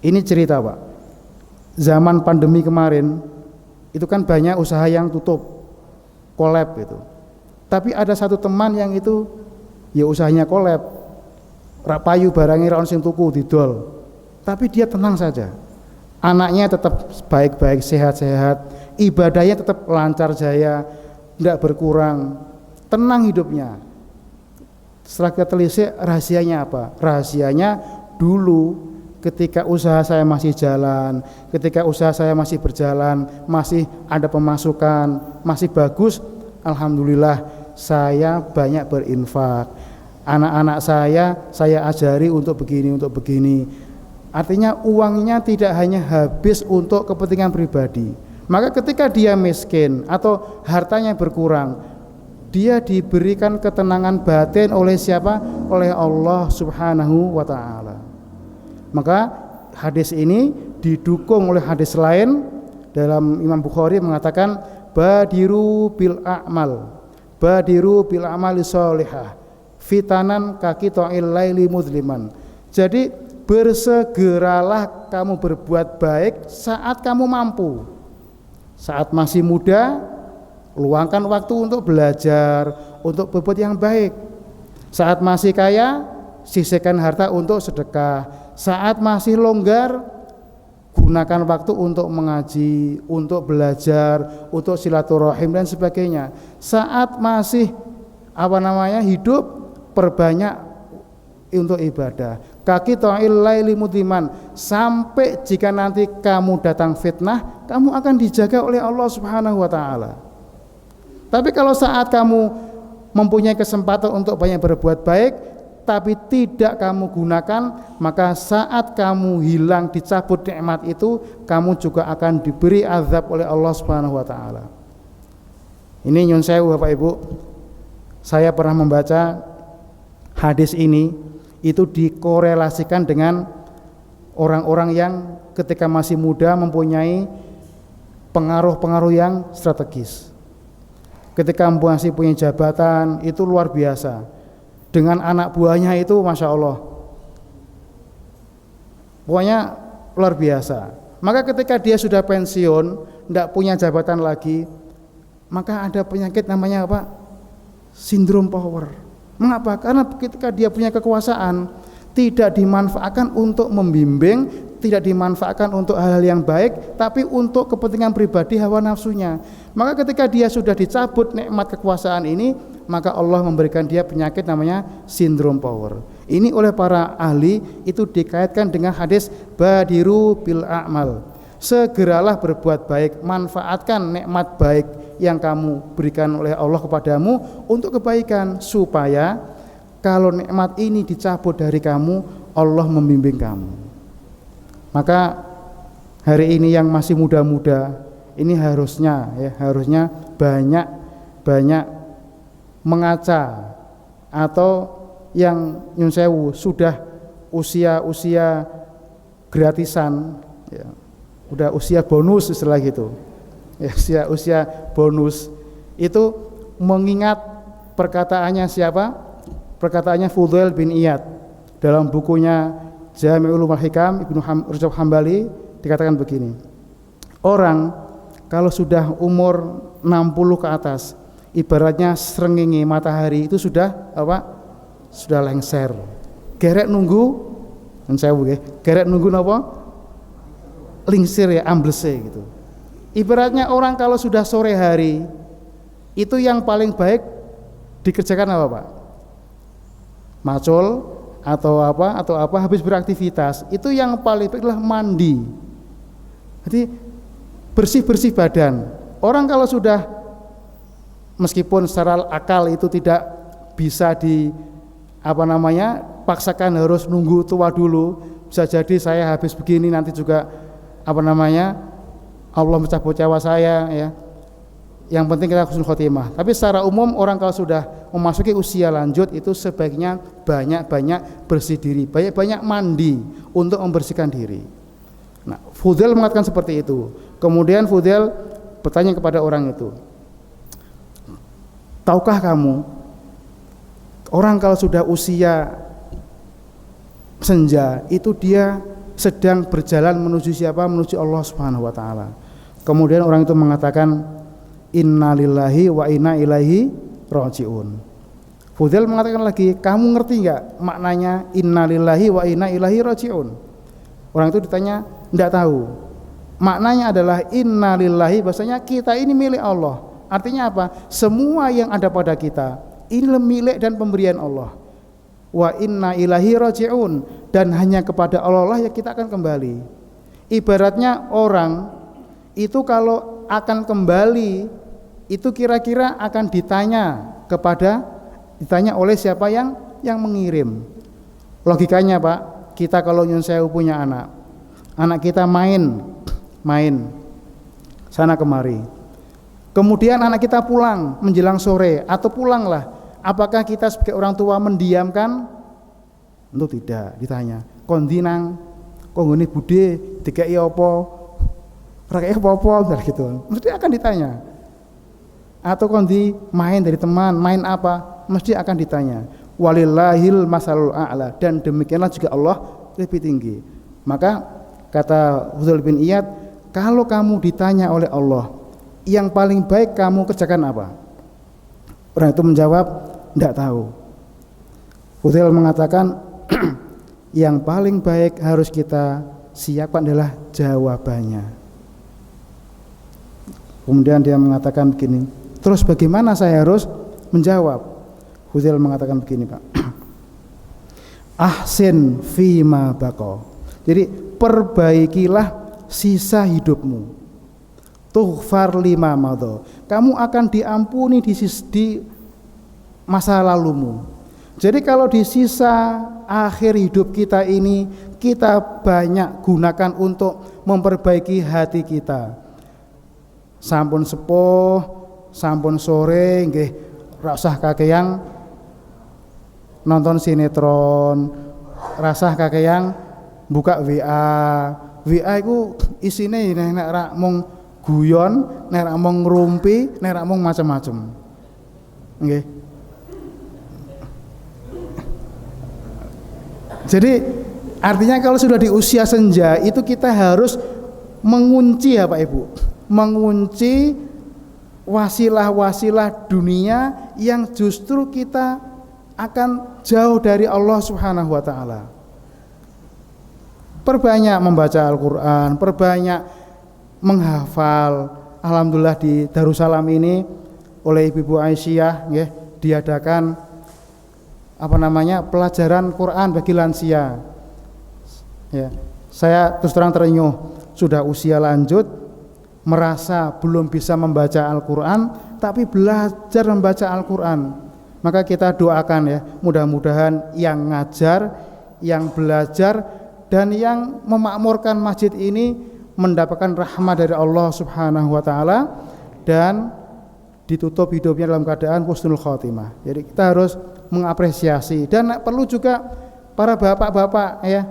Speaker 1: Ini cerita Pak, zaman pandemi kemarin itu kan banyak usaha yang tutup, kolab itu. Tapi ada satu teman yang itu ya usahanya kolab, payu barangnya ra ono sing tuku didol, tapi dia tenang saja. Anaknya tetap baik-baik, sehat-sehat, ibadahnya tetap lancar jaya, tidak berkurang, tenang hidupnya. Setelah kita telisik, rahasianya apa? Rahasianya dulu ketika usaha saya masih jalan, ketika usaha saya masih berjalan, masih ada pemasukan, masih bagus, alhamdulillah saya banyak berinfak. Anak-anak saya ajari untuk begini. Artinya uangnya tidak hanya habis untuk kepentingan pribadi. Maka ketika dia miskin atau hartanya berkurang, dia diberikan ketenangan batin oleh siapa? Oleh Allah Subhanahu wa ta'ala. Maka hadis ini didukung oleh hadis lain dalam Imam Bukhari mengatakan badiru bil a'mali sholihah fitanan kaqita'il laili muzliman. Jadi bersegeralah kamu berbuat baik saat kamu mampu. Saat masih muda, luangkan waktu untuk belajar, untuk berbuat yang baik. Saat masih kaya, sisihkan harta untuk sedekah. Saat masih longgar, gunakan waktu untuk mengaji, untuk belajar, untuk silaturahim dan sebagainya. Saat masih hidup, perbanyak untuk ibadah. Kaki ta'il laili mudhiman, sampai jika nanti kamu datang fitnah, kamu akan dijaga oleh Allah Subhanahu wa ta'ala. Tapi kalau saat kamu mempunyai kesempatan untuk banyak berbuat baik, tapi tidak kamu gunakan, maka saat kamu hilang dicabut nikmat itu, kamu juga akan diberi azab oleh Allah Subhanahu wa ta'ala. Ini nyun sewu Bapak Ibu, saya pernah membaca hadis ini, itu dikorelasikan dengan orang-orang yang ketika masih muda mempunyai pengaruh-pengaruh yang strategis. Ketika masih punya jabatan itu luar biasa, dengan anak buahnya itu Masya Allah, pokoknya luar biasa. Maka ketika dia sudah pensiun, tidak punya jabatan lagi, maka ada penyakit namanya apa? Sindrom power. Mengapa? Karena ketika dia punya kekuasaan, tidak dimanfaatkan untuk membimbing, tidak dimanfaatkan untuk hal-hal yang baik, tapi untuk kepentingan pribadi hawa nafsunya. Maka ketika dia sudah dicabut nikmat kekuasaan ini, maka Allah memberikan dia penyakit namanya sindrom power. Ini oleh para ahli itu dikaitkan dengan hadis badiru bil a'mal. Segeralah berbuat baik, manfaatkan nikmat baik yang kamu berikan oleh Allah kepadamu untuk kebaikan, supaya kalau nikmat ini dicabut dari kamu, Allah membimbing kamu. Maka hari ini yang masih muda-muda ini harusnya banyak mengaca, atau yang nyun sewu sudah usia gratisan, ya, udah usia bonus istilah gitu, ya, usia bonus itu mengingat perkataannya siapa? Perkataannya Fudail bin Iyad dalam bukunya Jami'ul Ulumul Hikam Ibnu Rajab Hambali, dikatakan begini, orang kalau sudah umur 60 ke atas, ibaratnya srengenge matahari itu sudah sudah lengser, gerek nunggu gerek nunggu napa? Lingsir ya, amblese gitu. Ibaratnya orang kalau sudah sore hari itu yang paling baik dikerjakan apa Pak? Macul atau apa habis beraktivitas, itu yang paling baik adalah mandi. Jadi bersih badan. Orang kalau sudah, meskipun secara akal itu tidak bisa paksakan harus nunggu tua dulu, bisa jadi saya habis begini nanti juga Allah mencabut nyawa saya ya. Yang penting kita husnul khotimah. Tapi secara umum orang kalau sudah memasuki usia lanjut itu sebaiknya banyak-banyak bersih diri, banyak-banyak mandi untuk membersihkan diri. Nah, Fudail mengatakan seperti itu. Kemudian Fudail bertanya kepada orang itu, tahukah kamu orang kalau sudah usia senja itu dia sedang berjalan menuju siapa? Menuju Allah Subhanahu wa taala. Kemudian orang itu mengatakan inna lillahi wa inna ilaihi raji'un. Fudail mengatakan lagi, kamu ngerti enggak maknanya inna lillahi wa inna ilaihi raji'un? Orang itu ditanya, enggak tahu. Maknanya adalah inna lillahi, bahasanya kita ini milik Allah. Artinya apa? Semua yang ada pada kita ini milik dan pemberian Allah. Wa inna ilaihi raji'un, dan hanya kepada Allah lah yang kita akan kembali. Ibaratnya orang itu kalau akan kembali itu kira-kira akan ditanya oleh siapa yang mengirim. Logikanya Pak, kita kalau nyun sewu punya anak kita main sana kemari. Kemudian anak kita pulang menjelang sore atau pulanglah. Apakah kita sebagai orang tua mendiamkan? Tentu tidak, ditanya. Kondinang, kok ngene budhe dikai apa? Ora kaya apa-apa gitu. Mesti akan ditanya. Atau kondi main dari teman, main apa? Mesti akan ditanya. Walillahil masalul a'la, dan demikianlah juga Allah lebih tinggi. Maka kata Fudail bin Iyad, kalau kamu ditanya oleh Allah, yang paling baik kamu kerjakan apa? Orang itu menjawab, tidak tahu. Fudail mengatakan yang paling baik harus kita siapkan adalah jawabannya. Kemudian dia mengatakan begini, terus bagaimana saya harus menjawab? Fudail mengatakan begini Pak, ahsin fima baqo, jadi perbaikilah sisa hidupmu, tughfar lima madho, kamu akan diampuni di masa lalumu. Jadi kalau di sisa akhir hidup kita ini kita banyak gunakan untuk memperbaiki hati kita. Sampun sepuh, sampun sore nggih rasah kakeyang nonton sinetron, rasah kakeyang buka WA iku isine nek rak mung guyon, nek rak mung ngrumpi, nek rak mung macem-macem. Nggih. Jadi artinya kalau sudah di usia senja itu kita harus mengunci ya Pak Ibu, mengunci wasilah-wasilah dunia yang justru kita akan jauh dari Allah Subhanahu wa taala. Perbanyak membaca Al-Qur'an, perbanyak menghafal. Alhamdulillah di Darussalam ini oleh Ibu Aisyah nggih diadakan pelajaran Quran bagi lansia. Ya, saya terus terang terenyuh, sudah usia lanjut merasa belum bisa membaca Al-Qur'an tapi belajar membaca Al-Qur'an. Maka kita doakan ya, mudah-mudahan yang ngajar, yang belajar dan yang memakmurkan masjid ini mendapatkan rahmat dari Allah Subhanahu wa taala dan ditutup hidupnya dalam keadaan husnul khotimah. Jadi kita harus mengapresiasi dan perlu juga para bapak-bapak ya,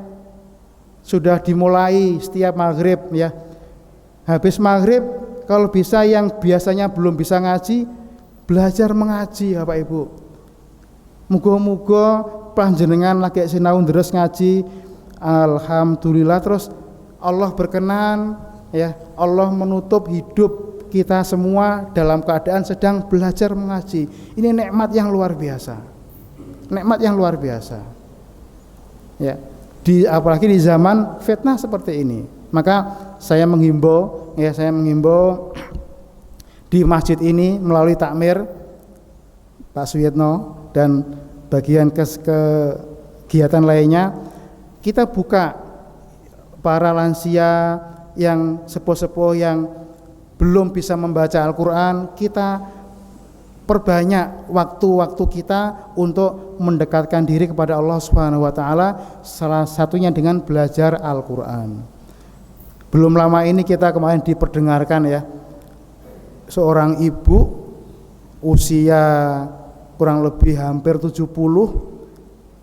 Speaker 1: sudah dimulai setiap maghrib ya, habis maghrib kalau bisa yang biasanya belum bisa ngaji belajar mengaji ya Pak Ibu. Muga-muga panjenengan lagi sinau terus ngaji, alhamdulillah, terus Allah berkenan ya, Allah menutup hidup kita semua dalam keadaan sedang belajar mengaji. Ini nikmat yang luar biasa. Nikmat yang luar biasa. Ya, apalagi di zaman fitnah seperti ini. Maka saya menghimbau di masjid ini melalui takmir Pak Suyitno dan bagian kegiatan lainnya, kita buka para lansia yang sepuh-sepuh yang belum bisa membaca Al-Qur'an, kita perbanyak waktu-waktu kita untuk mendekatkan diri kepada Allah Subhanahu wa taala, salah satunya dengan belajar Al-Qur'an. Belum lama ini kita kemarin diperdengarkan ya, seorang ibu usia kurang lebih hampir 70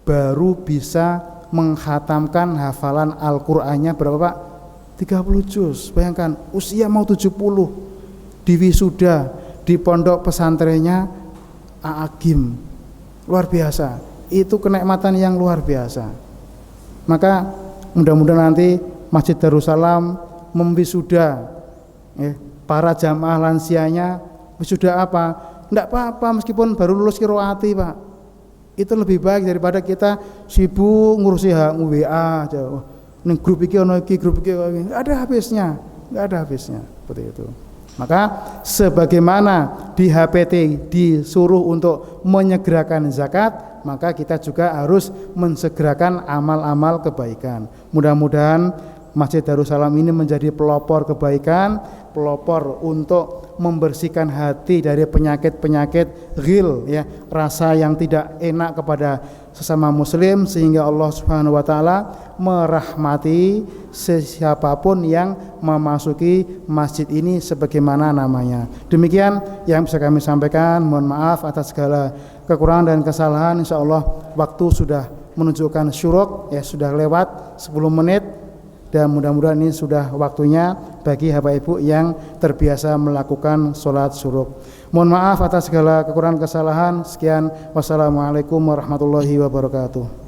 Speaker 1: baru bisa menghatamkan hafalan Al-Qur'annya berapa Pak? 30 juz. Bayangkan, usia mau 70, diwisuda di pondok pesantrennya A'agim. Luar biasa. Itu kenikmatan yang luar biasa. Maka mudah-mudahan nanti Masjid Darussalam memwisuda para jamaah lansianya. Wisuda apa? Tidak apa-apa meskipun baru lulus qiraati Pak. Itu lebih baik daripada kita sibuk ngurusi WA aja. Ning grup iki ono iki, grup iki enggak ada habisnya, enggak ada habisnya, seperti itu. Maka sebagaimana di HPT disuruh untuk menyegerakan zakat, maka kita juga harus mensegerakan amal-amal kebaikan. Mudah-mudahan Masjid Darussalam ini menjadi pelopor kebaikan, pelopor untuk membersihkan hati dari penyakit-penyakit ghil ya, rasa yang tidak enak kepada sesama muslim, sehingga Allah Subhanahu wa taala merahmati siapapun yang memasuki masjid ini sebagaimana namanya. Demikian yang bisa kami sampaikan. Mohon maaf atas segala kekurangan dan kesalahan. Insyaallah waktu sudah menunjukkan syuruk ya, sudah lewat 10 menit. Dan mudah-mudahan ini sudah waktunya bagi Bapak Ibu yang terbiasa melakukan sholat syuruk. Mohon maaf atas segala kekurangan kesalahan. Sekian, wassalamualaikum warahmatullahi wabarakatuh.